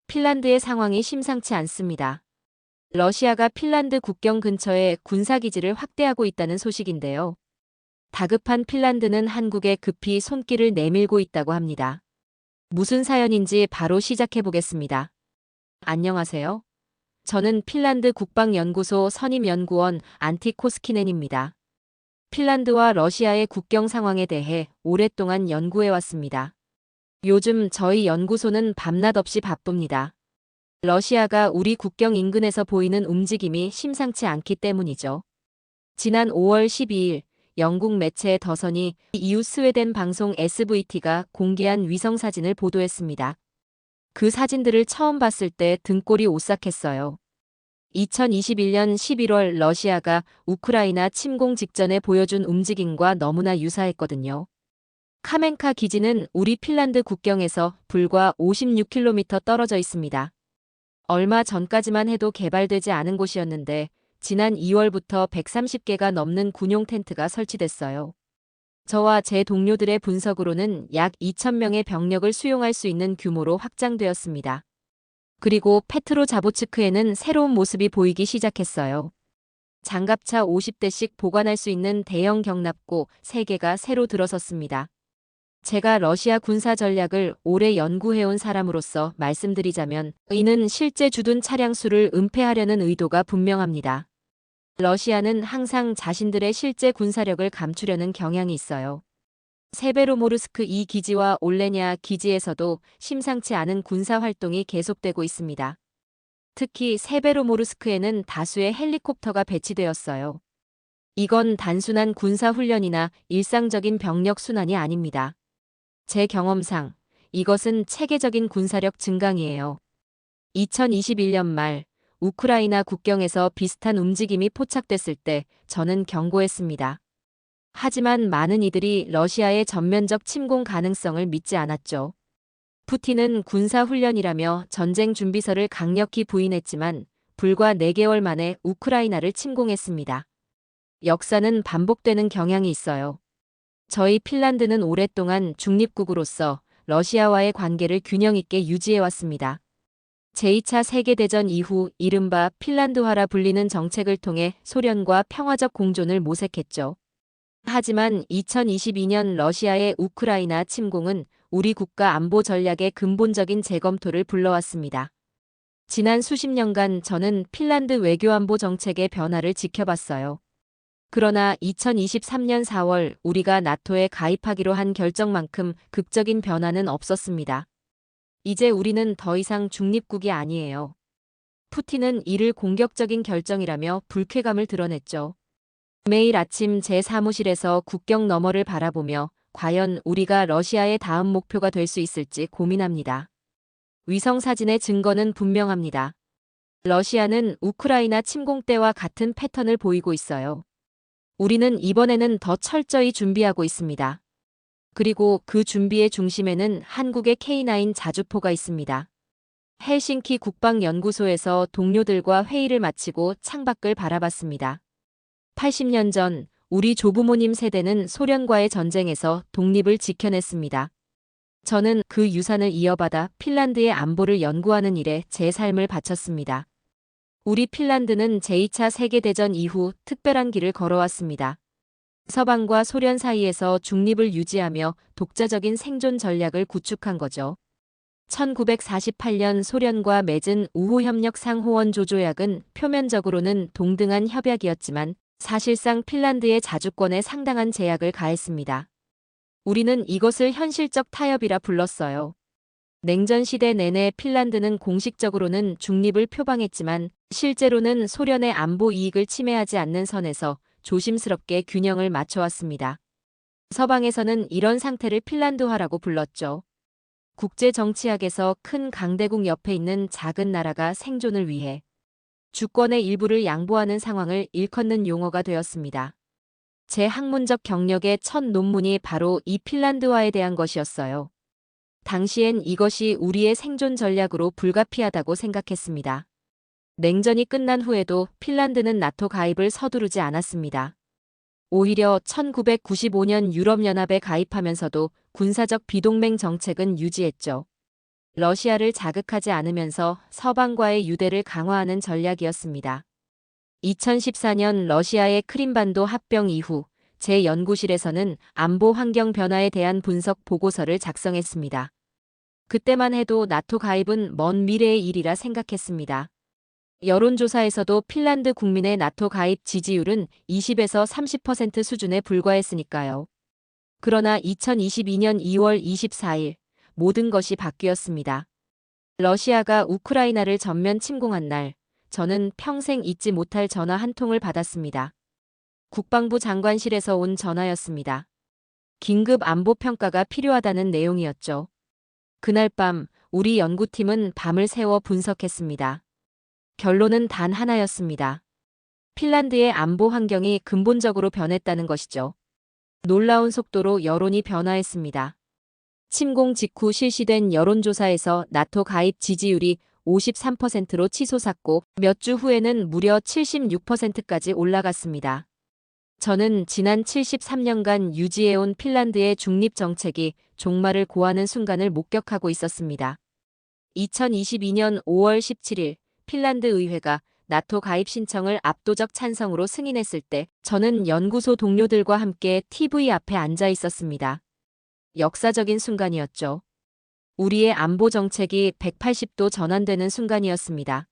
핀란드의 상황이 심상치 않습니다. 러시아가 핀란드 국경 근처에 군사기지를 확대하고 있다는 소식인데요. 다급한 핀란드는 한국에 급히 손길을 내밀고 있다고 합니다. 무슨 사연인지 바로 시작해 보겠습니다. 안녕하세요. 저는 핀란드 국방연구소 선임연구원 안티 코스키넨입니다. 핀란드와 러시아의 국경 상황에 대해 오랫동안 연구해 왔습니다. 요즘 저희 연구소는 밤낮 없이 바쁩니다. 러시아가 우리 국경 인근에서 보이는 움직임이 심상치 않기 때문이죠. 지난 5월 12일 영국 매체 더선이 이후 스웨덴 방송 SVT가 공개한 위성사진을 보도했습니다. 그 사진들을 처음 봤을 때 등골이 오싹했어요. 2021년 11월 러시아가 우크라이나 침공 직전에 보여준 움직임과 너무나 유사했거든요. 카멘카 기지는 우리 핀란드 국경에서 불과 56km 떨어져 있습니다. 얼마 전까지만 해도 개발되지 않은 곳이었는데 지난 2월부터 130개가 넘는 군용 텐트가 설치됐어요. 저와 제 동료들의 분석으로는 약 2,000명의 병력을 수용할 수 있는 규모로 확장되었습니다. 그리고 페트로자보츠크에는 새로운 모습이 보이기 시작했어요. 장갑차 50대씩 보관할 수 있는 대형 경납고 3개가 새로 들어섰습니다. 제가 러시아 군사 전략을 오래 연구해온 사람으로서 말씀드리자면 이는 실제 주둔 차량 수를 은폐하려는 의도가 분명합니다. 러시아는 항상 자신들의 실제 군사력을 감추려는 경향이 있어요. 세베로모르스크 2 기지와 올레냐 기지에서도 심상치 않은 군사 활동이 계속되고 있습니다. 특히 세베로모르스크에는 다수의 헬리콥터가 배치되었어요. 이건 단순한 군사 훈련이나 일상적인 병력 순환이 아닙니다. 제 경험상 이것은 체계적인 군사력 증강이에요. 2021년 말 우크라이나 국경에서 비슷한 움직임이 포착됐을 때 저는 경고했습니다. 하지만 많은 이들이 러시아의 전면적 침공 가능성을 믿지 않았죠. 푸틴은 군사훈련이라며 전쟁 준비설을 강력히 부인했지만 불과 4개월 만에 우크라이나를 침공했습니다. 역사는 반복되는 경향이 있어요. 저희 핀란드는 오랫동안 중립국으로서 러시아와의 관계를 균형 있게 유지해왔습니다. 제2차 세계대전 이후 이른바 핀란드화라 불리는 정책을 통해 소련과 평화적 공존을 모색했죠. 하지만 2022년 러시아의 우크라이나 침공은 우리 국가 안보 전략의 근본적인 재검토를 불러왔습니다. 지난 수십 년간 저는 핀란드 외교안보 정책의 변화를 지켜봤어요. 그러나 2023년 4월 우리가 나토에 가입하기로 한 결정만큼 극적인 변화는 없었습니다. 이제 우리는 더 이상 중립국이 아니에요. 푸틴은 이를 공격적인 결정이라며 불쾌감을 드러냈죠. 매일 아침 제 사무실에서 국경 너머를 바라보며 과연 우리가 러시아의 다음 목표가 될 수 있을지 고민합니다. 위성 사진의 증거는 분명합니다. 러시아는 우크라이나 침공 때와 같은 패턴을 보이고 있어요. 우리는 이번에는 더 철저히 준비하고 있습니다. 그리고 그 준비의 중심에는 한국의 K9 자주포가 있습니다. 헬싱키 국방연구소에서 동료들과 회의를 마치고 창밖을 바라봤습니다. 80년 전 우리 조부모님 세대는 소련과의 전쟁에서 독립을 지켜냈습니다. 저는 그 유산을 이어받아 핀란드의 안보를 연구하는 일에 제 삶을 바쳤습니다. 우리 핀란드는 제2차 세계대전 이후 특별한 길을 걸어왔습니다. 서방과 소련 사이에서 중립을 유지하며 독자적인 생존 전략을 구축한 거죠. 1948년 소련과 맺은 우호협력 상호원 조조약은 표면적으로는 동등한 협약이었지만 사실상 핀란드의 자주권에 상당한 제약을 가했습니다. 우리는 이것을 현실적 타협이라 불렀어요. 냉전 시대 내내 핀란드는 공식적으로는 중립을 표방했지만 실제로는 소련의 안보 이익을 침해하지 않는 선에서 조심스럽게 균형을 맞춰왔습니다. 서방에서는 이런 상태를 핀란드화라고 불렀죠. 국제 정치학에서 큰 강대국 옆에 있는 작은 나라가 생존을 위해 주권의 일부를 양보하는 상황을 일컫는 용어가 되었습니다. 제 학문적 경력의 첫 논문이 바로 이 핀란드화에 대한 것이었어요. 당시엔 이것이 우리의 생존 전략으로 불가피하다고 생각했습니다. 냉전이 끝난 후에도 핀란드는 나토 가입을 서두르지 않았습니다. 오히려 1995년 유럽연합에 가입하면서도 군사적 비동맹 정책은 유지했죠. 러시아를 자극하지 않으면서 서방과의 유대를 강화하는 전략이었습니다. 2014년 러시아의 크림반도 합병 이후 제 연구실에서는 안보 환경 변화에 대한 분석 보고서를 작성했습니다. 그때만 해도 나토 가입은 먼 미래의 일이라 생각했습니다. 여론조사에서도 핀란드 국민의 나토 가입 지지율은 20에서 30% 수준에 불과했으니까요. 그러나 2022년 2월 24일 모든 것이 바뀌었습니다. 러시아가 우크라이나를 전면 침공한 날, 저는 평생 잊지 못할 전화 한 통을 받았습니다. 국방부 장관실에서 온 전화였습니다. 긴급 안보 평가가 필요하다는 내용이었죠. 그날 밤 우리 연구팀은 밤을 새워 분석했습니다. 결론은 단 하나였습니다. 핀란드의 안보 환경이 근본적으로 변했다는 것이죠. 놀라운 속도로 여론이 변화했습니다. 침공 직후 실시된 여론조사에서 나토 가입 지지율이 53%로 치솟았고 몇 주 후에는 무려 76%까지 올라갔습니다. 저는 지난 73년간 유지해온 핀란드의 중립 정책이 종말을 고하는 순간을 목격하고 있었습니다. 2022년 5월 17일 핀란드 의회가 나토 가입 신청을 압도적 찬성으로 승인했을 때 저는 연구소 동료들과 함께 TV 앞에 앉아 있었습니다. 역사적인 순간이었죠. 우리의 안보 정책이 180도 전환되는 순간이었습니다.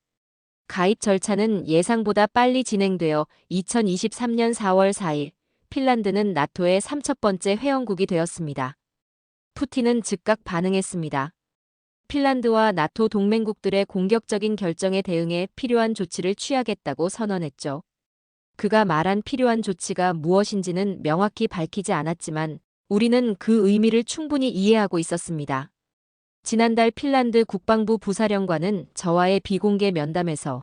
가입 절차는 예상보다 빨리 진행되어 2023년 4월 4일 핀란드는 나토의 3,000번째 회원국이 되었습니다. 푸틴은 즉각 반응했습니다. 핀란드와 나토 동맹국들의 공격적인 결정에 대응해 필요한 조치를 취하겠다고 선언했죠. 그가 말한 필요한 조치가 무엇인지는 명확히 밝히지 않았지만 우리는 그 의미를 충분히 이해하고 있었습니다. 지난달 핀란드 국방부 부사령관은 저와의 비공개 면담에서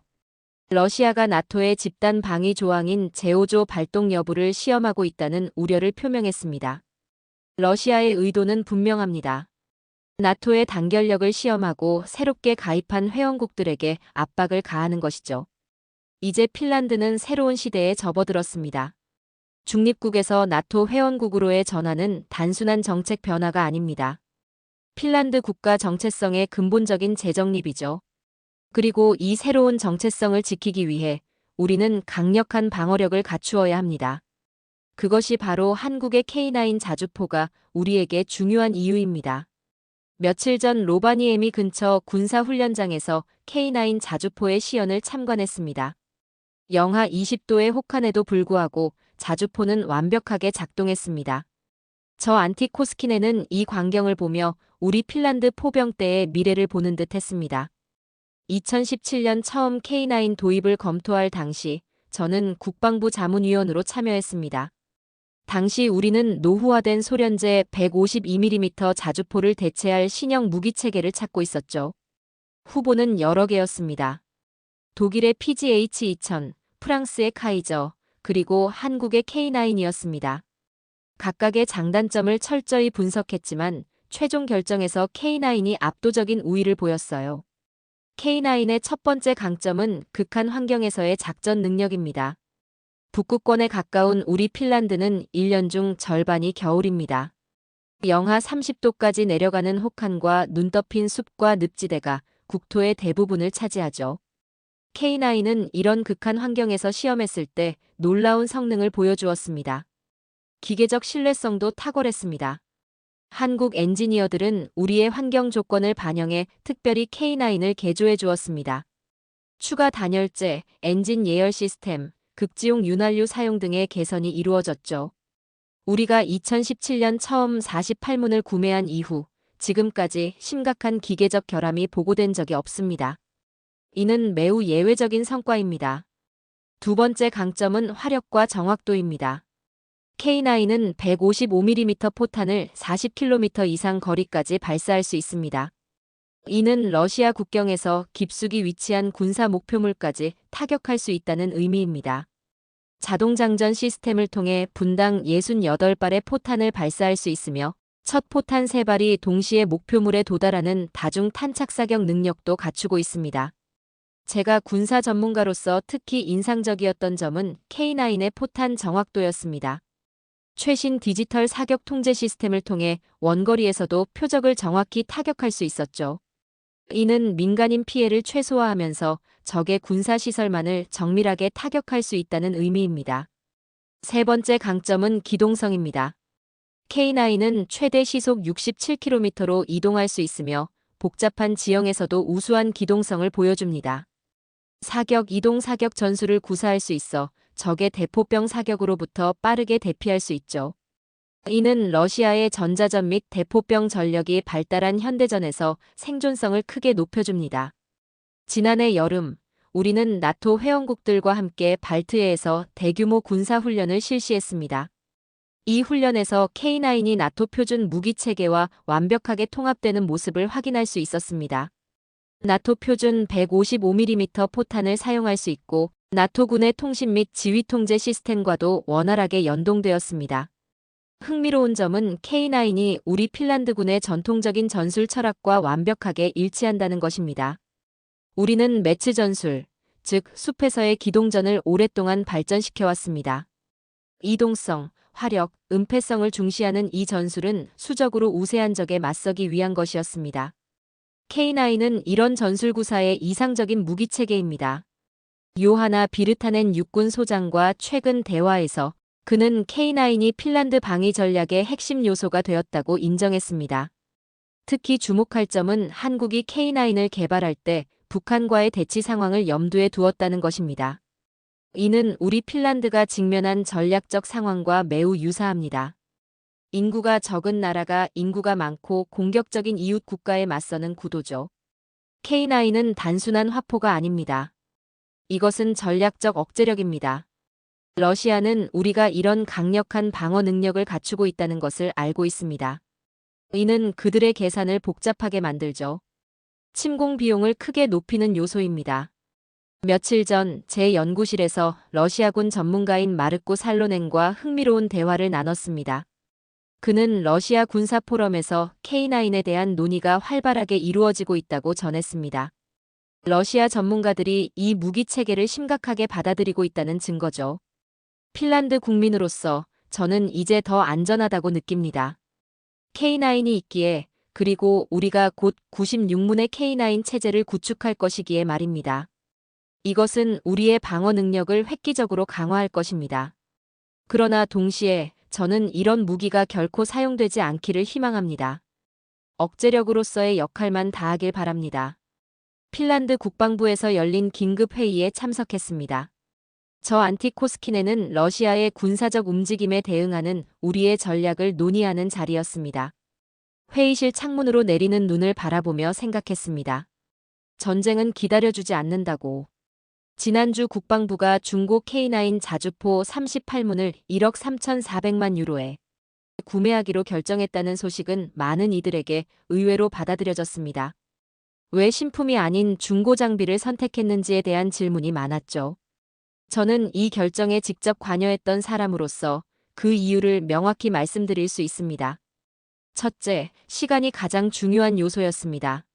러시아가 나토의 집단 방위 조항인 제5조 발동 여부를 시험하고 있다는 우려를 표명했습니다. 러시아의 의도는 분명합니다. 나토의 단결력을 시험하고 새롭게 가입한 회원국들에게 압박을 가하는 것이죠. 이제 핀란드는 새로운 시대에 접어들었습니다. 중립국에서 나토 회원국으로의 전환은 단순한 정책 변화가 아닙니다. 핀란드 국가 정체성의 근본적인 재정립이죠. 그리고 이 새로운 정체성을 지키기 위해 우리는 강력한 방어력을 갖추어야 합니다. 그것이 바로 한국의 K9 자주포가 우리에게 중요한 이유입니다. 며칠 전 로바니에미 근처 군사훈련장에서 K9 자주포의 시연을 참관했습니다. 영하 20도의 혹한에도 불구하고 자주포는 완벽하게 작동했습니다. 저 안티코스키네는 이 광경을 보며 우리 핀란드 포병대의 미래를 보는 듯 했습니다. 2017년 처음 K9 도입을 검토할 당시 저는 국방부 자문위원으로 참여했습니다. 당시 우리는 노후화된 소련제 152mm 자주포를 대체할 신형 무기체계를 찾고 있었죠. 후보는 여러 개였습니다. 독일의 PGH-2000, 프랑스의 카이저, 그리고 한국의 K9이었습니다. 각각의 장단점을 철저히 분석했지만 최종 결정에서 K9이 압도적인 우위를 보였어요. K9의 첫 번째 강점은 극한 환경에서의 작전 능력입니다. 북극권에 가까운 우리 핀란드는 1년 중 절반이 겨울입니다. 영하 30도까지 내려가는 혹한과 눈 덮인 숲과 늪지대가 국토의 대부분을 차지하죠. K9은 이런 극한 환경에서 시험했을 때 놀라운 성능을 보여주었습니다. 기계적 신뢰성도 탁월했습니다. 한국 엔지니어들은 우리의 환경 조건을 반영해 특별히 K9을 개조해 주었습니다. 추가 단열재, 엔진 예열 시스템, 극지용 윤활유 사용 등의 개선이 이루어졌죠. 우리가 2017년 처음 48문을 구매한 이후 지금까지 심각한 기계적 결함이 보고된 적이 없습니다. 이는 매우 예외적인 성과입니다. 두 번째 강점은 화력과 정확도입니다. K9은 155mm 포탄을 40km 이상 거리까지 발사할 수 있습니다. 이는 러시아 국경에서 깊숙이 위치한 군사 목표물까지 타격할 수 있다는 의미입니다. 자동장전 시스템을 통해 분당 68발의 포탄을 발사할 수 있으며 첫 포탄 3발이 동시에 목표물에 도달하는 다중 탄착 사격 능력도 갖추고 있습니다. 제가 군사 전문가로서 특히 인상적이었던 점은 K9의 포탄 정확도였습니다. 최신 디지털 사격 통제 시스템을 통해 원거리에서도 표적을 정확히 타격할 수 있었죠. 이는 민간인 피해를 최소화하면서 적의 군사시설만을 정밀하게 타격할 수 있다는 의미입니다. 세 번째 강점은 기동성입니다. K9은 최대 시속 67km로 이동할 수 있으며 복잡한 지형에서도 우수한 기동성을 보여줍니다. 이동 사격 전술을 구사할 수 있어 적의 대포병 사격으로부터 빠르게 대피할 수 있죠. 이는 러시아의 전자전 및 대포병 전력이 발달한 현대전에서 생존성을 크게 높여줍니다. 지난해 여름, 우리는 나토 회원국들과 함께 발트해에서 대규모 군사훈련을 실시했습니다. 이 훈련에서 K9이 나토 표준 무기 체계와 완벽하게 통합되는 모습을 확인할 수 있었습니다. 나토 표준 155mm 포탄을 사용할 수 있고 나토군의 통신 및 지휘 통제 시스템과도 원활하게 연동되었습니다. 흥미로운 점은 K9이 우리 핀란드군의 전통적인 전술 철학과 완벽하게 일치한다는 것입니다. 우리는 매치 전술, 즉 숲에서의 기동전을 오랫동안 발전시켜왔습니다. 이동성, 화력, 은폐성을 중시하는 이 전술은 수적으로 우세한 적에 맞서기 위한 것이었습니다. K9은 이런 전술 구사의 이상적인 무기체계입니다. 요하나 비르타넨 육군 소장과 최근 대화에서 그는 K9이 핀란드 방위 전략의 핵심 요소가 되었다고 인정했습니다. 특히 주목할 점은 한국이 K9을 개발할 때 북한과의 대치 상황을 염두에 두었다는 것입니다. 이는 우리 핀란드가 직면한 전략적 상황과 매우 유사합니다. 인구가 적은 나라가 인구가 많고 공격적인 이웃 국가에 맞서는 구도죠. K9은 단순한 화포가 아닙니다. 이것은 전략적 억제력입니다. 러시아는 우리가 이런 강력한 방어 능력을 갖추고 있다는 것을 알고 있습니다. 이는 그들의 계산을 복잡하게 만들죠. 침공 비용을 크게 높이는 요소입니다. 며칠 전 제 연구실에서 러시아군 전문가인 마르코 살로넨과 흥미로운 대화를 나눴습니다. 그는 러시아 군사 포럼에서 K9에 대한 논의가 활발하게 이루어지고 있다고 전했습니다. 러시아 전문가들이 이 무기 체계를 심각하게 받아들이고 있다는 증거죠. 핀란드 국민으로서 저는 이제 더 안전하다고 느낍니다. K9이 있기에, 그리고 우리가 곧 96문의 K9 체제를 구축할 것이기에 말입니다. 이것은 우리의 방어 능력을 획기적으로 강화할 것입니다. 그러나 동시에 저는 이런 무기가 결코 사용되지 않기를 희망합니다. 억제력으로서의 역할만 다하길 바랍니다. 핀란드 국방부에서 열린 긴급 회의에 참석했습니다. 저 안티코스키네는 러시아의 군사적 움직임에 대응하는 우리의 전략을 논의하는 자리였습니다. 회의실 창문으로 내리는 눈을 바라보며 생각했습니다. 전쟁은 기다려주지 않는다고. 지난주 국방부가 중고 K9 자주포 38문을 1억 3,400만 유로에 구매하기로 결정했다는 소식은 많은 이들에게 의외로 받아들여졌습니다. 왜 신품이 아닌 중고 장비를 선택했는지에 대한 질문이 많았죠. 저는 이 결정에 직접 관여했던 사람으로서 그 이유를 명확히 말씀드릴 수 있습니다. 첫째, 시간이 가장 중요한 요소였습니다.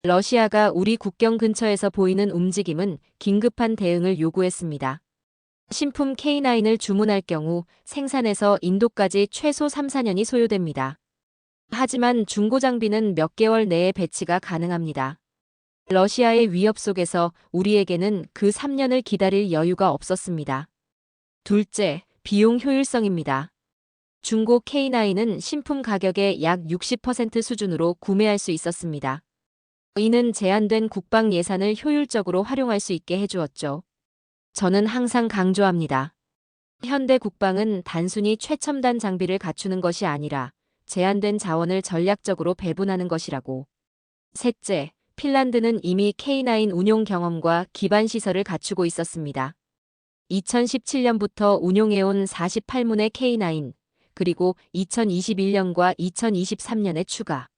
러시아가 우리 국경 근처에서 보이는 움직임은 긴급한 대응을 요구했습니다. 신품 K9을 주문할 경우 생산에서 인도까지 최소 3-4년이 소요됩니다. 하지만 중고 장비는 몇 개월 내에 배치가 가능합니다. 러시아의 위협 속에서 우리에게는 그 3년을 기다릴 여유가 없었습니다. 둘째, 비용 효율성입니다. 중고 K9은 신품 가격의 약 60% 수준으로 구매할 수 있었습니다. 이는 제한된 국방 예산을 효율적으로 활용할 수 있게 해주었죠. 저는 항상 강조합니다. 현대 국방은 단순히 최첨단 장비를 갖추는 것이 아니라 제한된 자원을 전략적으로 배분하는 것이라고. 셋째, 핀란드는 이미 K9 운용 경험과 기반 시설을 갖추고 있었습니다. 2017년부터 운용해온 48문의 K9, 그리고 2021년과 2023년에 추가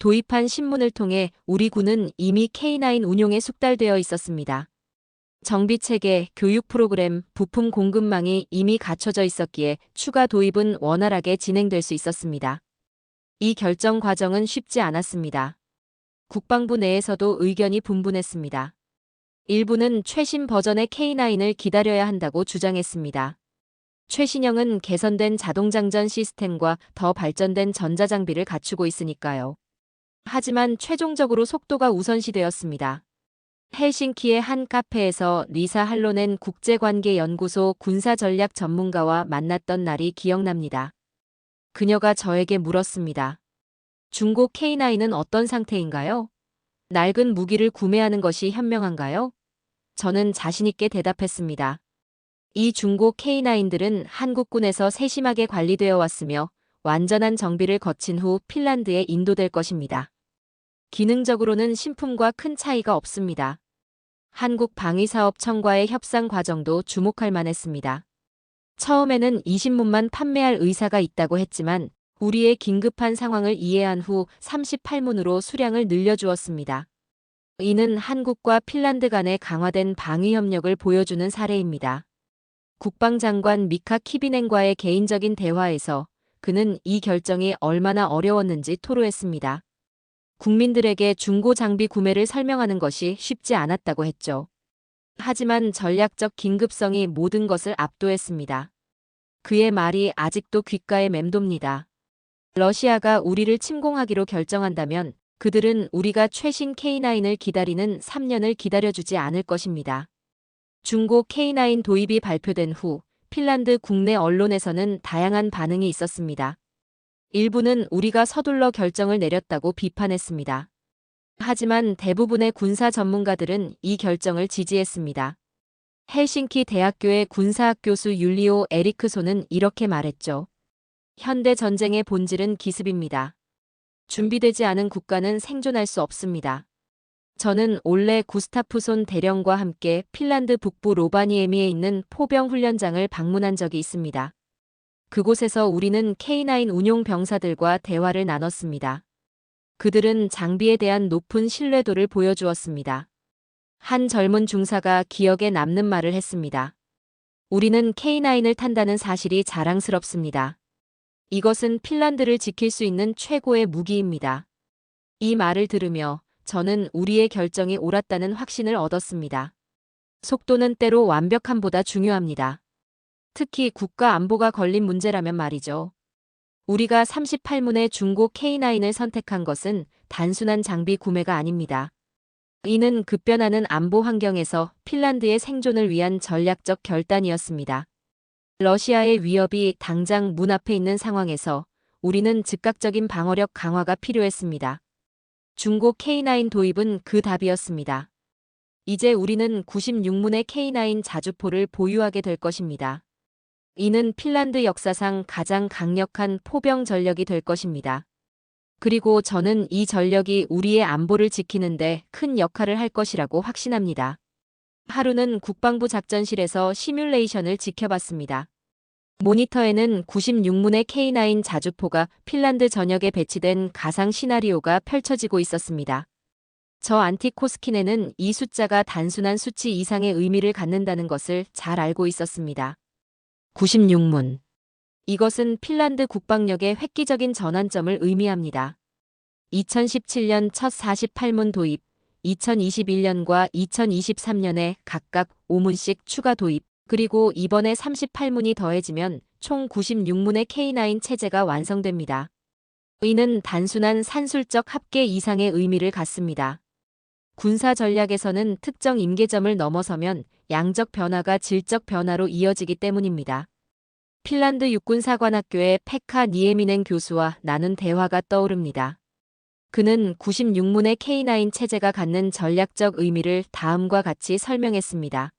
도입한 신문을 통해 우리 군은 이미 K9 운용에 숙달되어 있었습니다. 정비체계, 교육 프로그램, 부품 공급망이 이미 갖춰져 있었기에 추가 도입은 원활하게 진행될 수 있었습니다. 이 결정 과정은 쉽지 않았습니다. 국방부 내에서도 의견이 분분했습니다. 일부는 최신 버전의 K9을 기다려야 한다고 주장했습니다. 최신형은 개선된 자동장전 시스템과 더 발전된 전자장비를 갖추고 있으니까요. 하지만 최종적으로 속도가 우선시되었습니다. 헬싱키의 한 카페에서 리사 할로넨 국제관계연구소 군사전략 전문가와 만났던 날이 기억납니다. 그녀가 저에게 물었습니다. 중고 K9은 어떤 상태인가요? 낡은 무기를 구매하는 것이 현명한가요? 저는 자신있게 대답했습니다. 이 중고 K9들은 한국군에서 세심하게 관리되어 왔으며 완전한 정비를 거친 후 핀란드에 인도될 것입니다. 기능적으로는 신품과 큰 차이가 없습니다. 한국방위사업청과의 협상 과정도 주목할 만했습니다. 처음에는 20문만 판매할 의사가 있다고 했지만 우리의 긴급한 상황을 이해한 후 38문으로 수량을 늘려주었습니다. 이는 한국과 핀란드 간의 강화된 방위 협력을 보여주는 사례입니다. 국방장관 미카 키비넨과의 개인적인 대화에서 그는 이 결정이 얼마나 어려웠는지 토로했습니다. 국민들에게 중고 장비 구매를 설명하는 것이 쉽지 않았다고 했죠. 하지만 전략적 긴급성이 모든 것을 압도했습니다. 그의 말이 아직도 귓가에 맴돕니다. 러시아가 우리를 침공하기로 결정한다면 그들은 우리가 최신 K9을 기다리는 3년을 기다려주지 않을 것입니다. 중고 K9 도입이 발표된 후 핀란드 국내 언론에서는 다양한 반응이 있었습니다. 일부는 우리가 서둘러 결정을 내렸다고 비판했습니다. 하지만 대부분의 군사 전문가들은 이 결정을 지지했습니다. 헬싱키 대학교의 군사학 교수 율리오 에리크손은 이렇게 말했죠. 현대 전쟁의 본질은 기습입니다. 준비되지 않은 국가는 생존할 수 없습니다. 저는 올레 구스타프손 대령과 함께 핀란드 북부 로바니에미에 있는 포병 훈련장을 방문한 적이 있습니다. 그곳에서 우리는 K9 운용 병사들과 대화를 나눴습니다. 그들은 장비에 대한 높은 신뢰도를 보여주었습니다. 한 젊은 중사가 기억에 남는 말을 했습니다. 우리는 K9을 탄다는 사실이 자랑스럽습니다. 이것은 핀란드를 지킬 수 있는 최고의 무기입니다. 이 말을 들으며 저는 우리의 결정이 옳았다는 확신을 얻었습니다. 속도는 때로 완벽함보다 중요합니다. 특히 국가 안보가 걸린 문제라면 말이죠. 우리가 38문의 중고 K9을 선택한 것은 단순한 장비 구매가 아닙니다. 이는 급변하는 안보 환경에서 핀란드의 생존을 위한 전략적 결단이었습니다. 러시아의 위협이 당장 문 앞에 있는 상황에서 우리는 즉각적인 방어력 강화가 필요했습니다. 중고 K9 도입은 그 답이었습니다. 이제 우리는 96문의 K9 자주포를 보유하게 될 것입니다. 이는 핀란드 역사상 가장 강력한 포병 전력이 될 것입니다. 그리고 저는 이 전력이 우리의 안보를 지키는데 큰 역할을 할 것이라고 확신합니다. 하루는 국방부 작전실에서 시뮬레이션을 지켜봤습니다. 모니터에는 96문의 K9 자주포가 핀란드 전역에 배치된 가상 시나리오가 펼쳐지고 있었습니다. 저 안티코스킨에는 이 숫자가 단순한 수치 이상의 의미를 갖는다는 것을 잘 알고 있었습니다. 96문. 이것은 핀란드 국방력의 획기적인 전환점을 의미합니다. 2017년 첫 48문 도입, 2021년과 2023년에 각각 5문씩 추가 도입, 그리고 이번에 38문이 더해지면 총 96문의 K9 체제가 완성됩니다. 이는 단순한 산술적 합계 이상의 의미를 갖습니다. 군사 전략에서는 특정 임계점을 넘어서면 양적 변화가 질적 변화로 이어지기 때문입니다. 핀란드 육군사관학교의 페카 니에미넨 교수와 나눈 대화가 떠오릅니다. 그는 96문의 K9 체제가 갖는 전략적 의미를 다음과 같이 설명했습니다.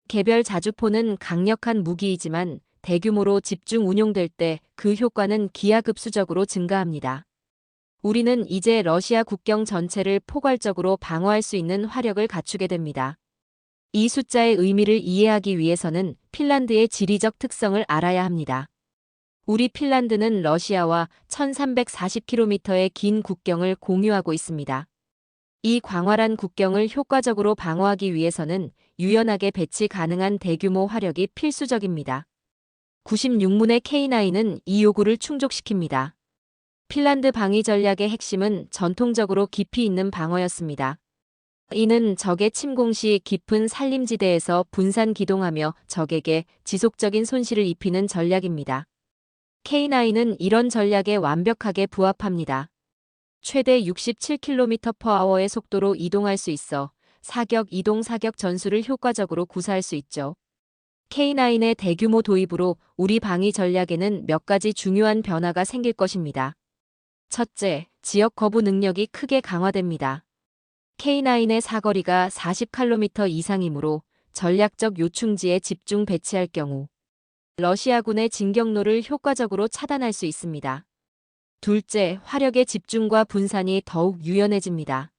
개별 자주포는 강력한 무기이지만 대규모로 집중 운용될 때 그 효과는 기하급수적으로 증가합니다. 우리는 이제 러시아 국경 전체를 포괄적으로 방어할 수 있는 화력을 갖추게 됩니다. 이 숫자의 의미를 이해하기 위해서는 핀란드의 지리적 특성을 알아야 합니다. 우리 핀란드는 러시아와 1340km의 긴 국경을 공유하고 있습니다. 이 광활한 국경을 효과적으로 방어하기 위해서는 유연하게 배치 가능한 대규모 화력이 필수적입니다. 96문의 K9은 이 요구를 충족시킵니다. 핀란드 방위 전략의 핵심은 전통적으로 깊이 있는 방어였습니다. 이는 적의 침공 시 깊은 산림지대에서 분산 기동하며 적에게 지속적인 손실을 입히는 전략입니다. K9은 이런 전략에 완벽하게 부합합니다. 최대 67km/h의 속도로 이동할 수 있어 사격, 이동 사격 전술을 효과적으로 구사할 수 있죠. K9의 대규모 도입으로 우리 방위 전략에는 몇 가지 중요한 변화가 생길 것입니다. 첫째, 지역 거부 능력이 크게 강화됩니다. K9의 사거리가 40km 이상이므로 전략적 요충지에 집중 배치할 경우 러시아군의 진격로를 효과적으로 차단할 수 있습니다. 둘째, 화력의 집중과 분산이 더욱 유연해집니다.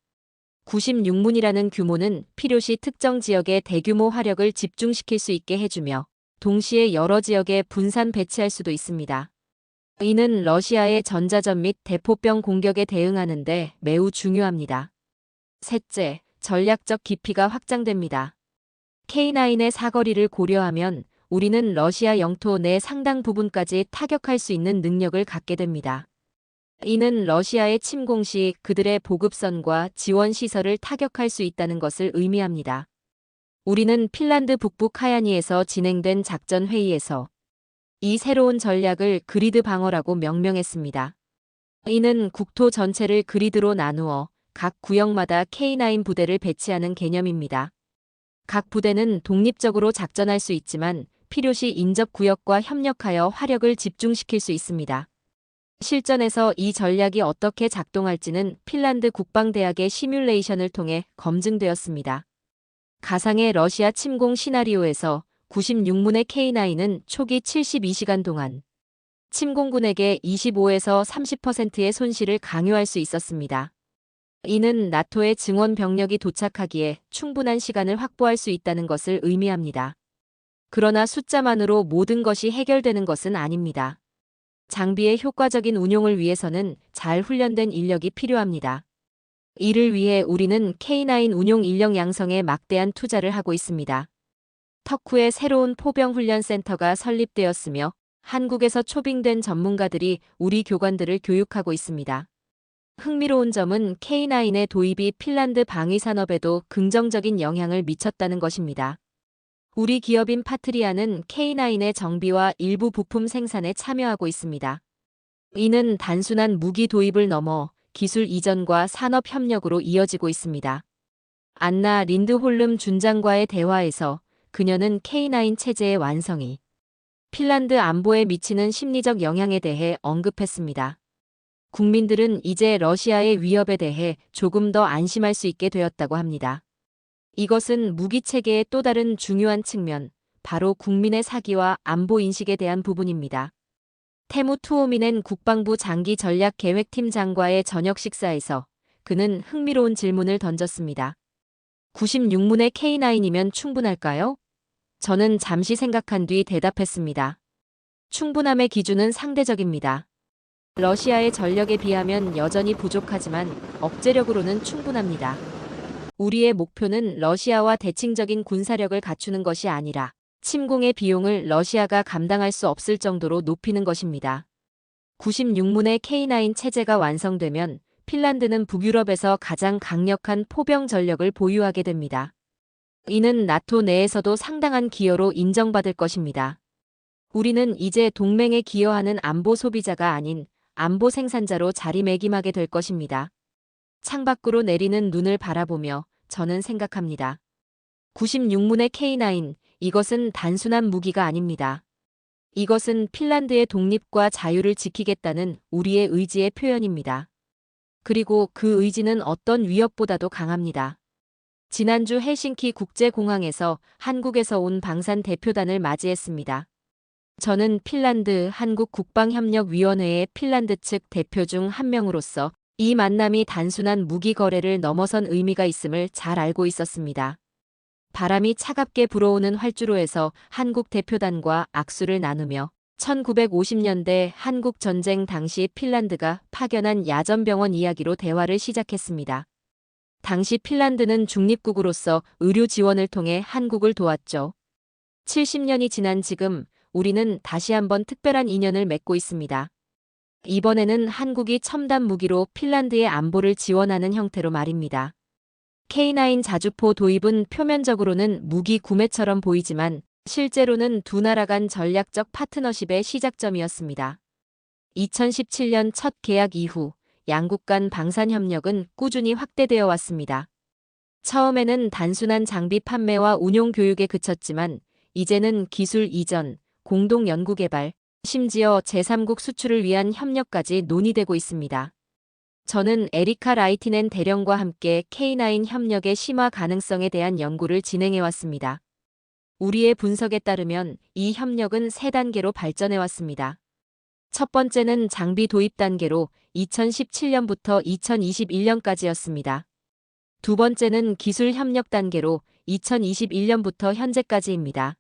96문이라는 규모는 필요시 특정 지역에 대규모 화력을 집중시킬 수 있게 해주며 동시에 여러 지역에 분산 배치할 수도 있습니다. 이는 러시아의 전자전 및 대포병 공격에 대응하는 데 매우 중요합니다. 셋째, 전략적 깊이가 확장됩니다. K9의 사거리를 고려하면 우리는 러시아 영토 내 상당 부분까지 타격할 수 있는 능력을 갖게 됩니다. 이는 러시아의 침공 시 그들의 보급선과 지원 시설을 타격할 수 있다는 것을 의미합니다. 우리는 핀란드 북부 카야니에서 진행된 작전 회의에서 이 새로운 전략을 그리드 방어라고 명명했습니다. 이는 국토 전체를 그리드로 나누어 각 구역마다 K9 부대를 배치하는 개념입니다. 각 부대는 독립적으로 작전할 수 있지만 필요시 인접 구역과 협력하여 화력을 집중시킬 수 있습니다. 실전에서 이 전략이 어떻게 작동할지는 핀란드 국방대학의 시뮬레이션을 통해 검증되었습니다. 가상의 러시아 침공 시나리오에서 96문의 K9은 초기 72시간 동안 침공군에게 25에서 30%의 손실을 강요할 수 있었습니다. 이는 나토의 증원 병력이 도착하기에 충분한 시간을 확보할 수 있다는 것을 의미합니다. 그러나 숫자만으로 모든 것이 해결되는 것은 아닙니다. 장비의 효과적인 운용을 위해서는 잘 훈련된 인력이 필요합니다. 이를 위해 우리는 K9 운용 인력 양성에 막대한 투자를 하고 있습니다. 터쿠의 새로운 포병훈련센터가 설립되었으며 한국에서 초빙된 전문가들이 우리 교관들을 교육하고 있습니다. 흥미로운 점은 K9의 도입이 핀란드 방위산업에도 긍정적인 영향을 미쳤다는 것입니다. 우리 기업인 파트리아는 K9의 정비와 일부 부품 생산에 참여하고 있습니다. 이는 단순한 무기 도입을 넘어 기술 이전과 산업 협력으로 이어지고 있습니다. 안나 린드홀름 준장과의 대화에서 그녀는 K9 체제의 완성이 핀란드 안보에 미치는 심리적 영향에 대해 언급했습니다. 국민들은 이제 러시아의 위협에 대해 조금 더 안심할 수 있게 되었다고 합니다. 이것은 무기체계의 또 다른 중요한 측면, 바로 국민의 사기와 안보 인식에 대한 부분입니다. 테무 투오미넨 국방부 장기전략계획팀장과의 저녁 식사에서 그는 흥미로운 질문을 던졌습니다. 96문의 K9이면 충분할까요? 저는 잠시 생각한 뒤 대답했습니다. 충분함의 기준은 상대적입니다. 러시아의 전력에 비하면 여전히 부족하지만 억제력으로는 충분합니다. 우리의 목표는 러시아와 대칭적인 군사력을 갖추는 것이 아니라 침공의 비용을 러시아가 감당할 수 없을 정도로 높이는 것입니다. 96문의 K9 체제가 완성되면 핀란드는 북유럽에서 가장 강력한 포병 전력을 보유하게 됩니다. 이는 나토 내에서도 상당한 기여로 인정받을 것입니다. 우리는 이제 동맹에 기여하는 안보 소비자가 아닌 안보 생산자로 자리매김하게 될 것입니다. 창밖으로 내리는 눈을 바라보며 저는 생각합니다. 96문의 K9, 이것은 단순한 무기가 아닙니다. 이것은 핀란드의 독립과 자유를 지키겠다는 우리의 의지의 표현입니다. 그리고 그 의지는 어떤 위협보다도 강합니다. 지난주 헬싱키 국제공항에서 한국에서 온 방산 대표단을 맞이했습니다. 저는 핀란드 한국국방협력위원회의 핀란드 측 대표 중 한 명으로서 이 만남이 단순한 무기 거래를 넘어선 의미가 있음을 잘 알고 있었습니다. 바람이 차갑게 불어오는 활주로에서 한국 대표단과 악수를 나누며 1950년대 한국 전쟁 당시 핀란드가 파견한 야전병원 이야기로 대화를 시작했습니다. 당시 핀란드는 중립국으로서 의료 지원을 통해 한국을 도왔죠. 70년이 지난 지금 우리는 다시 한번 특별한 인연을 맺고 있습니다. 이번에는 한국이 첨단 무기로 핀란드의 안보를 지원하는 형태로 말입니다. K9 자주포 도입은 표면적으로는 무기 구매처럼 보이지만 실제로는 두 나라 간 전략적 파트너십의 시작점이었습니다. 2017년 첫 계약 이후 양국 간 방산 협력은 꾸준히 확대되어 왔습니다. 처음에는 단순한 장비 판매와 운용 교육에 그쳤지만 이제는 기술 이전, 공동 연구 개발, 심지어 제3국 수출을 위한 협력까지 논의되고 있습니다. 저는 에리카 라이티넨 대령과 함께 K9 협력의 심화 가능성에 대한 연구를 진행해 왔습니다. 우리의 분석에 따르면 이 협력은 세 단계로 발전해 왔습니다. 첫 번째는 장비 도입 단계로 2017년부터 2021년까지였습니다. 두 번째는 기술 협력 단계로 2021년부터 현재까지입니다.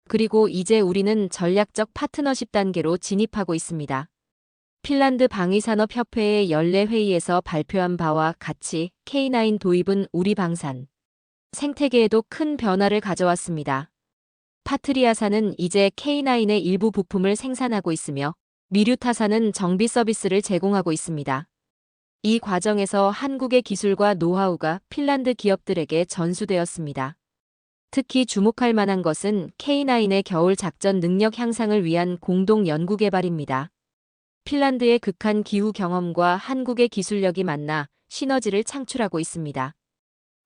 그리고 이제 우리는 전략적 파트너십 단계로 진입하고 있습니다. 핀란드 방위산업협회의 연례 회의에서 발표한 바와 같이 K9 도입은 우리 방산 생태계에도 큰 변화를 가져왔습니다. 파트리아사는 이제 K9의 일부 부품을 생산하고 있으며 미류타사는 정비 서비스를 제공하고 있습니다. 이 과정에서 한국의 기술과 노하우가 핀란드 기업들에게 전수되었습니다. 특히 주목할 만한 것은 K9의 겨울 작전 능력 향상을 위한 공동 연구 개발입니다. 핀란드의 극한 기후 경험과 한국의 기술력이 만나 시너지를 창출하고 있습니다.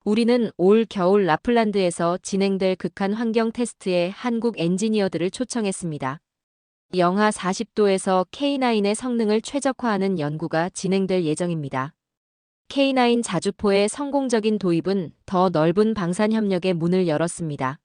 우리는 올 겨울 라플란드에서 진행될 극한 환경 테스트에 한국 엔지니어들을 초청했습니다. 영하 40도에서 K9의 성능을 최적화하는 연구가 진행될 예정입니다. K9 자주포의 성공적인 도입은 더 넓은 방산 협력의 문을 열었습니다.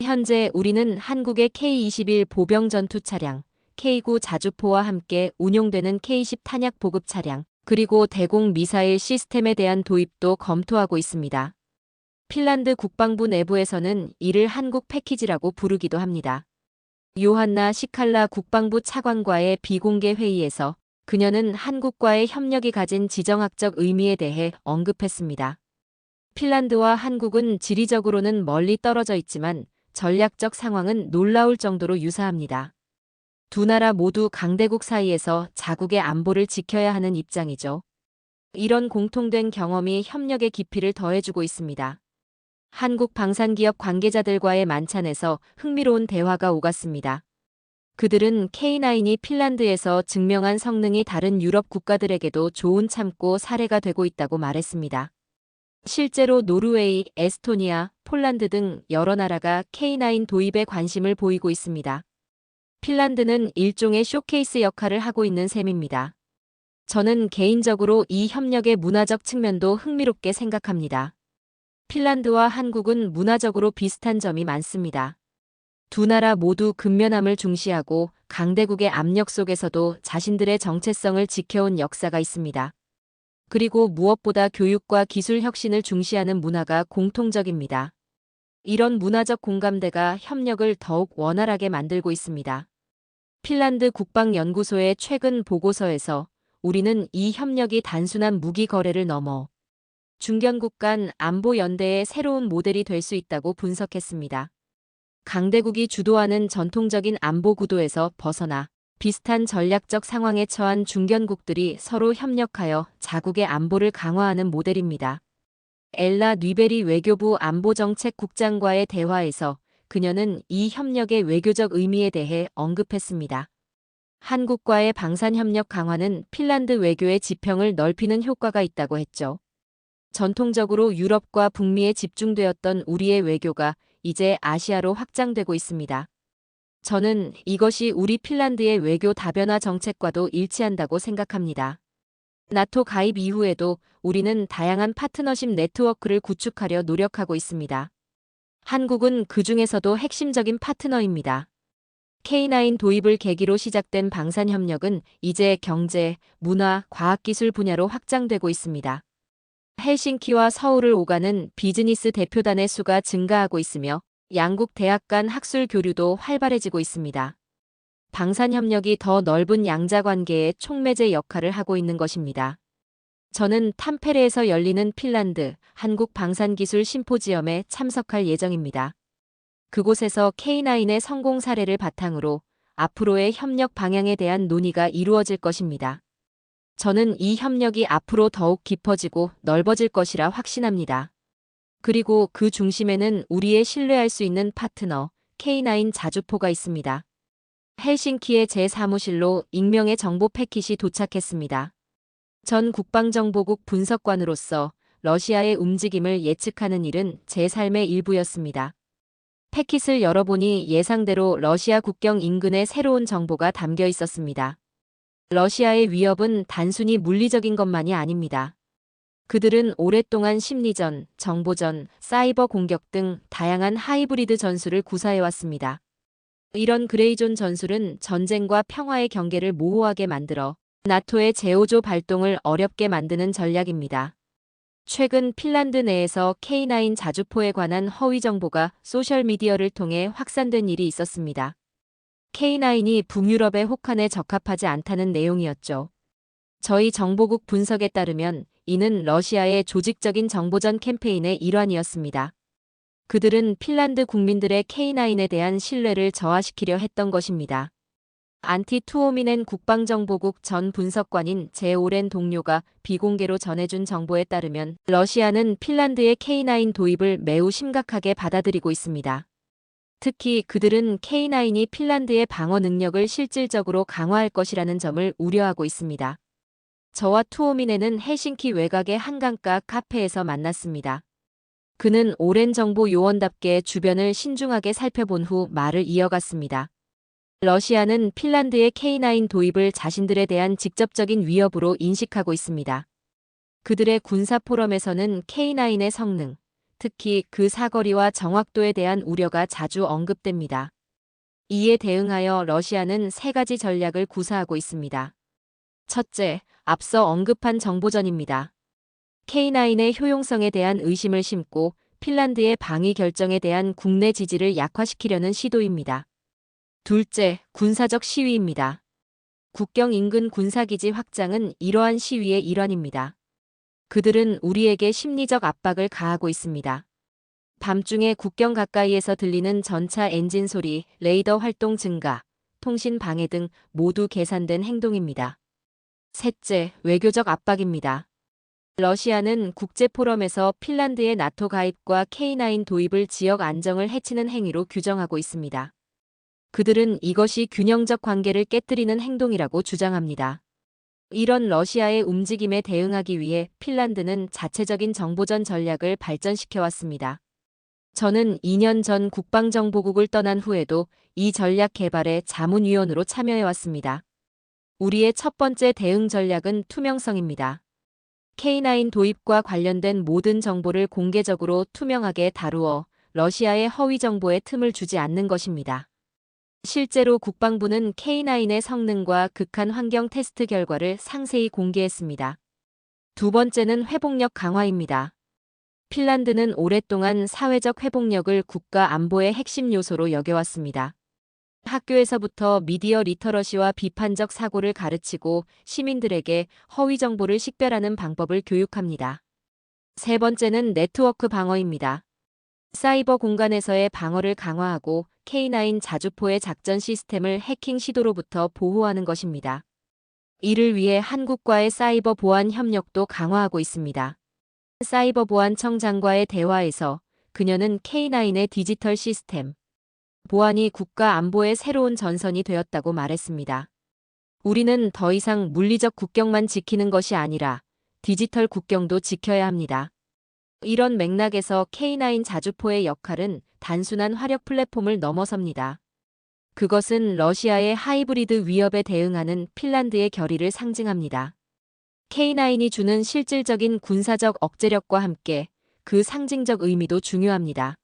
현재 우리는 한국의 K21 보병 전투 차량, K9 자주포와 함께 운용되는 K10 탄약 보급 차량, 그리고 대공 미사일 시스템에 대한 도입도 검토하고 있습니다. 핀란드 국방부 내부에서는 이를 한국 패키지라고 부르기도 합니다. 요한나 시칼라 국방부 차관과의 비공개 회의에서 그녀는 한국과의 협력이 가진 지정학적 의미에 대해 언급했습니다. 핀란드와 한국은 지리적으로는 멀리 떨어져 있지만 전략적 상황은 놀라울 정도로 유사합니다. 두 나라 모두 강대국 사이에서 자국의 안보를 지켜야 하는 입장이죠. 이런 공통된 경험이 협력의 깊이를 더해주고 있습니다. 한국 방산기업 관계자들과의 만찬에서 흥미로운 대화가 오갔습니다. 그들은 K9이 핀란드에서 증명한 성능이 다른 유럽 국가들에게도 좋은 참고 사례가 되고 있다고 말했습니다. 실제로 노르웨이, 에스토니아, 폴란드 등 여러 나라가 K9 도입에 관심을 보이고 있습니다. 핀란드는 일종의 쇼케이스 역할을 하고 있는 셈입니다. 저는 개인적으로 이 협력의 문화적 측면도 흥미롭게 생각합니다. 핀란드와 한국은 문화적으로 비슷한 점이 많습니다. 두 나라 모두 근면함을 중시하고 강대국의 압력 속에서도 자신들의 정체성을 지켜온 역사가 있습니다. 그리고 무엇보다 교육과 기술 혁신을 중시하는 문화가 공통적입니다. 이런 문화적 공감대가 협력을 더욱 원활하게 만들고 있습니다. 핀란드 국방연구소의 최근 보고서에서 우리는 이 협력이 단순한 무기 거래를 넘어 중견국 간 안보 연대의 새로운 모델이 될 수 있다고 분석했습니다. 강대국이 주도하는 전통적인 안보 구도에서 벗어나 비슷한 전략적 상황에 처한 중견국들이 서로 협력하여 자국의 안보를 강화하는 모델입니다. 엘라 뉘베리 외교부 안보정책국장과의 대화에서 그녀는 이 협력의 외교적 의미에 대해 언급했습니다. 한국과의 방산협력 강화는 핀란드 외교의 지평을 넓히는 효과가 있다고 했죠. 전통적으로 유럽과 북미에 집중되었던 우리의 외교가 이제 아시아로 확장되고 있습니다. 저는 이것이 우리 핀란드의 외교 다변화 정책과도 일치한다고 생각합니다. 나토 가입 이후에도 우리는 다양한 파트너십 네트워크를 구축하려 노력하고 있습니다. 한국은 그 중에서도 핵심적인 파트너입니다. K9 도입을 계기로 시작된 방산협력은 이제 경제, 문화, 과학기술 분야로 확장되고 있습니다. 헬싱키와 서울을 오가는 비즈니스 대표단의 수가 증가하고 있으며 양국 대학 간 학술 교류도 활발해지고 있습니다. 방산협력이 더 넓은 양자관계의 촉매제 역할을 하고 있는 것입니다. 저는 탐페레에서 열리는 핀란드, 한국 방산기술 심포지엄에 참석할 예정입니다. 그곳에서 K9의 성공 사례를 바탕으로 앞으로의 협력 방향에 대한 논의가 이루어질 것입니다. 저는 이 협력이 앞으로 더욱 깊어지고 넓어질 것이라 확신합니다. 그리고 그 중심에는 우리의 신뢰할 수 있는 파트너 K9 자주포가 있습니다. 헬싱키의 제 사무실로 익명의 정보 패킷이 도착했습니다. 전 국방정보국 분석관으로서 러시아의 움직임을 예측하는 일은 제 삶의 일부였습니다. 패킷을 열어보니 예상대로 러시아 국경 인근에 새로운 정보가 담겨 있었습니다. 러시아의 위협은 단순히 물리적인 것만이 아닙니다. 그들은 오랫동안 심리전, 정보전, 사이버 공격 등 다양한 하이브리드 전술을 구사해왔습니다. 이런 그레이존 전술은 전쟁과 평화의 경계를 모호하게 만들어 나토의 제5조 발동을 어렵게 만드는 전략입니다. 최근 핀란드 내에서 K9 자주포에 관한 허위 정보가 소셜미디어를 통해 확산된 일이 있었습니다. K9이 북유럽의 혹한에 적합하지 않다는 내용이었죠. 저희 정보국 분석에 따르면 이는 러시아의 조직적인 정보전 캠페인의 일환이었습니다. 그들은 핀란드 국민들의 K9에 대한 신뢰를 저하시키려 했던 것입니다. 안티 투오미넨 국방정보국 전 분석관인 제 오랜 동료가 비공개로 전해준 정보에 따르면 러시아는 핀란드의 K9 도입을 매우 심각하게 받아들이고 있습니다. 특히 그들은 K9이 핀란드의 방어 능력을 실질적으로 강화할 것이라는 점을 우려하고 있습니다. 저와 투오미넨은 헬싱키 외곽의 한강가 카페에서 만났습니다. 그는 오랜 정보 요원답게 주변을 신중하게 살펴본 후 말을 이어갔습니다. 러시아는 핀란드의 K9 도입을 자신들에 대한 직접적인 위협으로 인식하고 있습니다. 그들의 군사 포럼에서는 K9의 성능, 특히 그 사거리와 정확도에 대한 우려가 자주 언급됩니다. 이에 대응하여 러시아는 세 가지 전략을 구사하고 있습니다. 첫째, 앞서 언급한 정보전입니다. K9의 효용성에 대한 의심을 심고 핀란드의 방위 결정에 대한 국내 지지를 약화시키려는 시도입니다. 둘째, 군사적 시위입니다. 국경 인근 군사기지 확장은 이러한 시위의 일환입니다. 그들은 우리에게 심리적 압박을 가하고 있습니다. 밤중에 국경 가까이에서 들리는 전차 엔진 소리, 레이더 활동 증가, 통신 방해 등 모두 계산된 행동입니다. 셋째, 외교적 압박입니다. 러시아는 국제 포럼에서 핀란드의 나토 가입과 K9 도입을 지역 안정을 해치는 행위로 규정하고 있습니다. 그들은 이것이 균형적 관계를 깨뜨리는 행동이라고 주장합니다. 이런 러시아의 움직임에 대응하기 위해 핀란드는 자체적인 정보전 전략을 발전시켜왔습니다. 저는 2년 전 국방정보국을 떠난 후에도 이 전략 개발에 자문위원으로 참여해왔습니다. 우리의 첫 번째 대응 전략은 투명성입니다. K9 도입과 관련된 모든 정보를 공개적으로 투명하게 다루어 러시아의 허위 정보에 틈을 주지 않는 것입니다. 실제로 국방부는 K9의 성능과 극한 환경 테스트 결과를 상세히 공개했습니다. 두 번째는 회복력 강화입니다. 핀란드는 오랫동안 사회적 회복력을 국가 안보의 핵심 요소로 여겨왔습니다. 학교에서부터 미디어 리터러시와 비판적 사고를 가르치고 시민들에게 허위 정보를 식별하는 방법을 교육합니다. 세 번째는 네트워크 방어입니다. 사이버 공간에서의 방어를 강화하고 K9 자주포의 작전 시스템을 해킹 시도로부터 보호하는 것입니다. 이를 위해 한국과의 사이버 보안 협력도 강화하고 있습니다. 사이버 보안청장과의 대화에서 그녀는 K9의 디지털 시스템, 보안이 국가 안보의 새로운 전선이 되었다고 말했습니다. 우리는 더 이상 물리적 국경만 지키는 것이 아니라 디지털 국경도 지켜야 합니다. 이런 맥락에서 K9 자주포의 역할은 단순한 화력 플랫폼을 넘어섭니다. 그것은 러시아의 하이브리드 위협에 대응하는 핀란드의 결의를 상징합니다. K9이 주는 실질적인 군사적 억제력과 함께 그 상징적 의미도 중요합니다.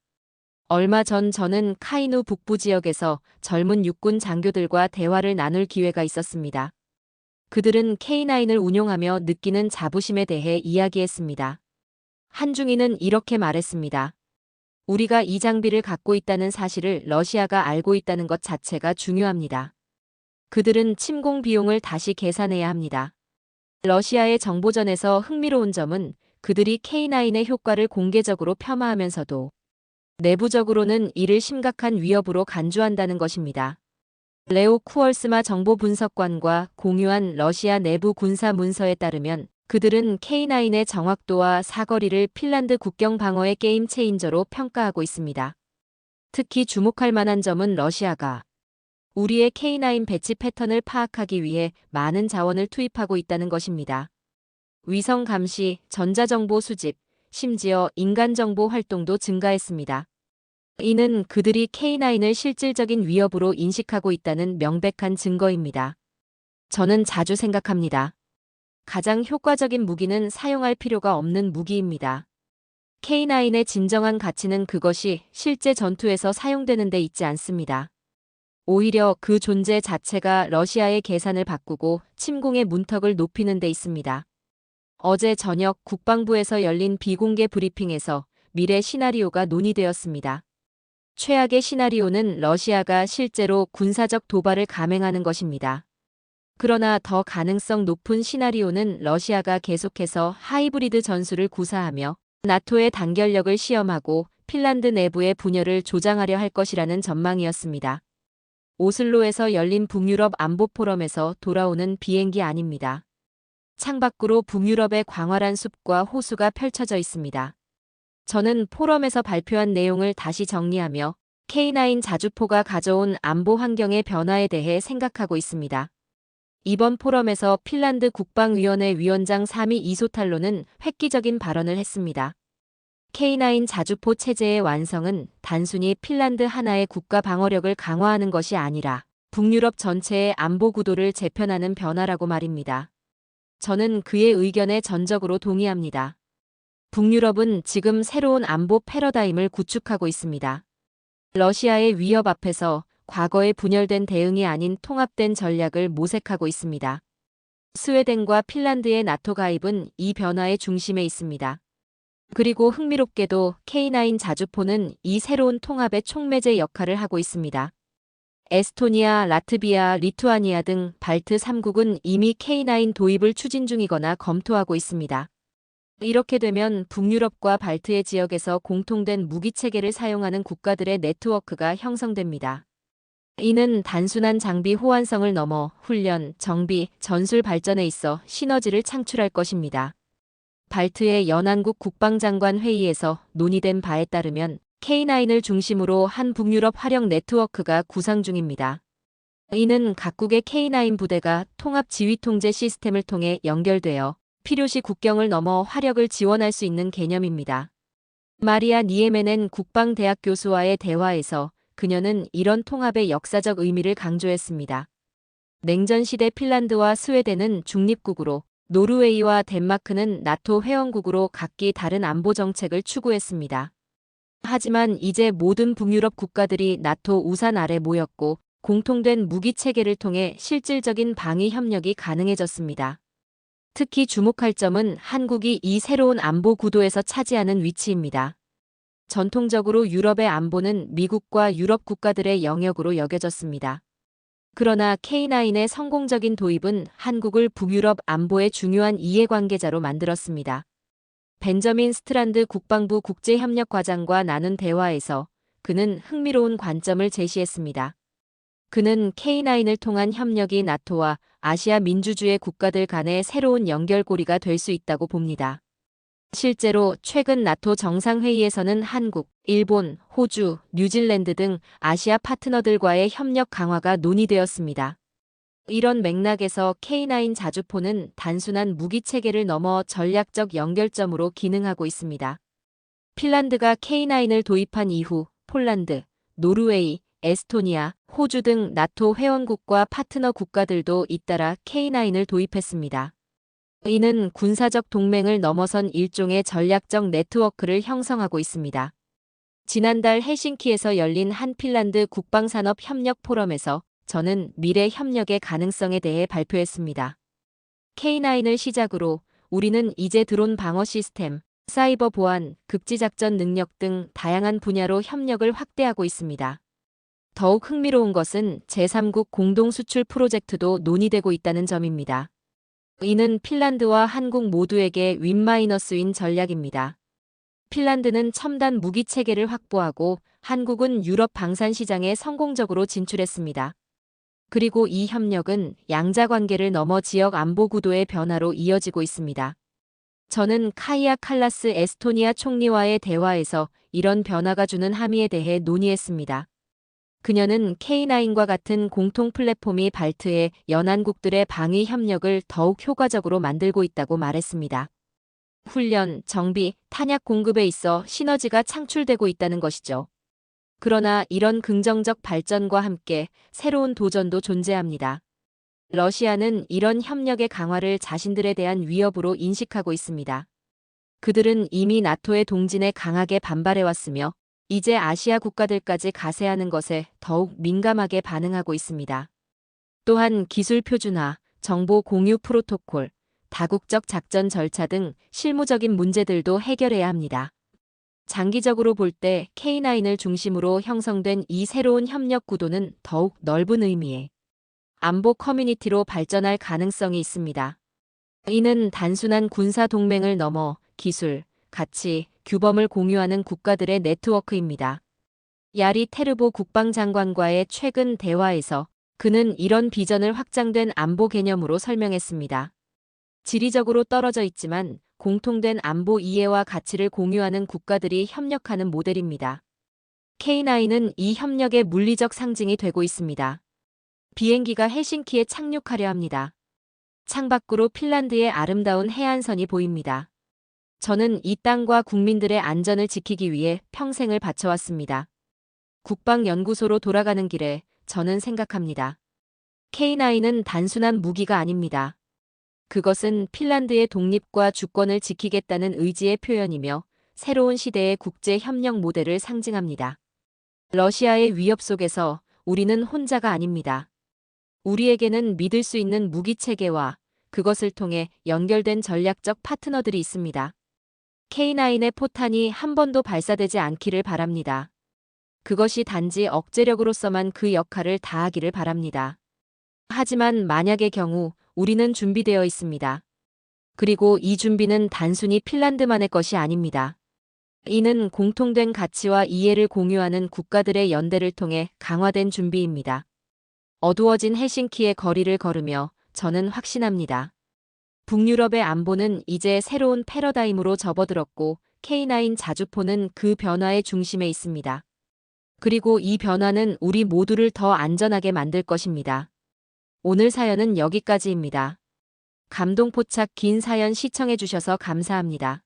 얼마 전 저는 카이누 북부 지역에서 젊은 육군 장교들과 대화를 나눌 기회가 있었습니다. 그들은 K9을 운용하며 느끼는 자부심에 대해 이야기했습니다. 한 중위는 이렇게 말했습니다. 우리가 이 장비를 갖고 있다는 사실을 러시아가 알고 있다는 것 자체가 중요합니다. 그들은 침공 비용을 다시 계산해야 합니다. 러시아의 정보전에서 흥미로운 점은 그들이 K9의 효과를 공개적으로 폄하하면서도 내부적으로는 이를 심각한 위협으로 간주한다는 것입니다. 레오 쿠얼스마 정보분석관과 공유한 러시아 내부 군사 문서에 따르면 그들은 K9의 정확도와 사거리를 핀란드 국경 방어의 게임 체인저로 평가하고 있습니다. 특히 주목할 만한 점은 러시아가 우리의 K9 배치 패턴을 파악하기 위해 많은 자원을 투입하고 있다는 것입니다. 위성 감시, 전자정보 수집, 심지어 인간정보 활동도 증가했습니다. 이는 그들이 K9을 실질적인 위협으로 인식하고 있다는 명백한 증거입니다. 저는 자주 생각합니다. 가장 효과적인 무기는 사용할 필요가 없는 무기입니다. K9의 진정한 가치는 그것이 실제 전투에서 사용되는 데 있지 않습니다. 오히려 그 존재 자체가 러시아의 계산을 바꾸고 침공의 문턱을 높이는 데 있습니다. 어제 저녁 국방부에서 열린 비공개 브리핑에서 미래 시나리오가 논의되었습니다. 최악의 시나리오는 러시아가 실제로 군사적 도발을 감행하는 것입니다. 그러나 더 가능성 높은 시나리오는 러시아가 계속해서 하이브리드 전술을 구사하며 나토의 단결력을 시험하고 핀란드 내부의 분열을 조장하려 할 것이라는 전망이었습니다. 오슬로에서 열린 북유럽 안보 포럼에서 돌아오는 비행기 아닙니다. 창밖으로 북유럽의 광활한 숲과 호수가 펼쳐져 있습니다. 저는 포럼에서 발표한 내용을 다시 정리하며 K9 자주포가 가져온 안보 환경의 변화에 대해 생각하고 있습니다. 이번 포럼에서 핀란드 국방위원회 위원장 사미 이소탈로는 획기적인 발언을 했습니다. K9 자주포 체제의 완성은 단순히 핀란드 하나의 국가 방어력을 강화하는 것이 아니라 북유럽 전체의 안보 구도를 재편하는 변화라고 말입니다. 저는 그의 의견에 전적으로 동의합니다. 북유럽은 지금 새로운 안보 패러다임을 구축하고 있습니다. 러시아의 위협 앞에서 과거의 분열된 대응이 아닌 통합된 전략을 모색하고 있습니다. 스웨덴과 핀란드의 나토 가입은 이 변화의 중심에 있습니다. 그리고 흥미롭게도 K9 자주포는 이 새로운 통합의 촉매제 역할을 하고 있습니다. 에스토니아, 라트비아, 리투아니아 등 발트 3국은 이미 K9 도입을 추진 중이거나 검토하고 있습니다. 이렇게 되면 북유럽과 발트해 지역에서 공통된 무기체계를 사용하는 국가들의 네트워크가 형성됩니다. 이는 단순한 장비 호환성을 넘어 훈련, 정비, 전술 발전에 있어 시너지를 창출할 것입니다. 발트의 연안국 국방장관 회의에서 논의된 바에 따르면 K9을 중심으로 한 북유럽 화력 네트워크가 구상 중입니다. 이는 각국의 K9 부대가 통합 지휘 통제 시스템을 통해 연결되어 필요시 국경을 넘어 화력을 지원할 수 있는 개념입니다. 마리아 니에메넨 국방대학 교수와의 대화에서 그녀는 이런 통합의 역사적 의미를 강조했습니다. 냉전 시대 핀란드와 스웨덴은 중립국으로 노르웨이와 덴마크는 나토 회원국으로 각기 다른 안보 정책을 추구했습니다. 하지만 이제 모든 북유럽 국가들이 나토 우산 아래 모였고 공통된 무기 체계를 통해 실질적인 방위 협력이 가능해졌습니다. 특히 주목할 점은 한국이 이 새로운 안보 구도에서 차지하는 위치입니다. 전통적으로 유럽의 안보는 미국과 유럽 국가들의 영역으로 여겨졌습니다. 그러나 K9의 성공적인 도입은 한국을 북유럽 안보의 중요한 이해관계자로 만들었습니다. 벤저민 스트란드 국방부 국제협력과장과 나눈 대화에서 그는 흥미로운 관점을 제시했습니다. 그는 K9을 통한 협력이 나토와 아시아 민주주의 국가들 간의 새로운 연결고리가 될 수 있다고 봅니다. 실제로 최근 나토 정상회의에서는 한국, 일본, 호주, 뉴질랜드 등 아시아 파트너들과의 협력 강화가 논의되었습니다. 이런 맥락에서 K9 자주포는 단순한 무기 체계를 넘어 전략적 연결점으로 기능하고 있습니다. 핀란드가 K9을 도입한 이후 폴란드, 노르웨이, 에스토니아, 호주 등 나토 회원국과 파트너 국가들도 잇따라 K9을 도입했습니다. 이는 군사적 동맹을 넘어선 일종의 전략적 네트워크를 형성하고 있습니다. 지난달 헬싱키에서 열린 한 핀란드 국방산업 협력 포럼에서 저는 미래 협력의 가능성에 대해 발표했습니다. K9을 시작으로 우리는 이제 드론 방어 시스템, 사이버 보안, 극지작전 능력 등 다양한 분야로 협력을 확대하고 있습니다. 더욱 흥미로운 것은 제3국 공동 수출 프로젝트도 논의되고 있다는 점입니다. 이는 핀란드와 한국 모두에게 윈-윈 전략입니다. 핀란드는 첨단 무기 체계를 확보하고 한국은 유럽 방산 시장에 성공적으로 진출했습니다. 그리고 이 협력은 양자 관계를 넘어 지역 안보 구도의 변화로 이어지고 있습니다. 저는 카이아 칼라스 에스토니아 총리와의 대화에서 이런 변화가 주는 함의에 대해 논의했습니다. 그녀는 K9과 같은 공통 플랫폼이 발트해 연안국들의 방위 협력을 더욱 효과적으로 만들고 있다고 말했습니다. 훈련, 정비, 탄약 공급에 있어 시너지가 창출되고 있다는 것이죠. 그러나 이런 긍정적 발전과 함께 새로운 도전도 존재합니다. 러시아는 이런 협력의 강화를 자신들에 대한 위협으로 인식하고 있습니다. 그들은 이미 나토의 동진에 강하게 반발해왔으며 이제 아시아 국가들까지 가세하는 것에 더욱 민감하게 반응하고 있습니다. 또한 기술 표준화, 정보 공유 프로토콜, 다국적 작전 절차 등 실무적인 문제들도 해결해야 합니다. 장기적으로 볼 때 K9을 중심으로 형성된 이 새로운 협력 구도는 더욱 넓은 의미의 안보 커뮤니티로 발전할 가능성이 있습니다. 이는 단순한 군사 동맹을 넘어 기술, 가치, 규범을 공유하는 국가들의 네트워크입니다. 야리 테르보 국방장관과의 최근 대화에서 그는 이런 비전을 확장된 안보 개념으로 설명했습니다. 지리적으로 떨어져 있지만 공통된 안보 이해와 가치를 공유하는 국가들이 협력하는 모델입니다. K9은 이 협력의 물리적 상징이 되고 있습니다. 비행기가 헬싱키에 착륙하려 합니다. 창밖으로 핀란드의 아름다운 해안선이 보입니다. 저는 이 땅과 국민들의 안전을 지키기 위해 평생을 바쳐왔습니다. 국방연구소로 돌아가는 길에 저는 생각합니다. K9은 단순한 무기가 아닙니다. 그것은 핀란드의 독립과 주권을 지키겠다는 의지의 표현이며 새로운 시대의 국제 협력 모델을 상징합니다. 러시아의 위협 속에서 우리는 혼자가 아닙니다. 우리에게는 믿을 수 있는 무기 체계와 그것을 통해 연결된 전략적 파트너들이 있습니다. K9의 포탄이 한 번도 발사되지 않기를 바랍니다. 그것이 단지 억제력으로서만 그 역할을 다하기를 바랍니다. 하지만 만약의 경우 우리는 준비되어 있습니다. 그리고 이 준비는 단순히 핀란드만의 것이 아닙니다. 이는 공통된 가치와 이해를 공유하는 국가들의 연대를 통해 강화된 준비입니다. 어두워진 헬싱키의 거리를 걸으며 저는 확신합니다. 북유럽의 안보는 이제 새로운 패러다임으로 접어들었고 K9 자주포는 그 변화의 중심에 있습니다. 그리고 이 변화는 우리 모두를 더 안전하게 만들 것입니다. 오늘 사연은 여기까지입니다. 감동포착 긴 사연 시청해주셔서 감사합니다.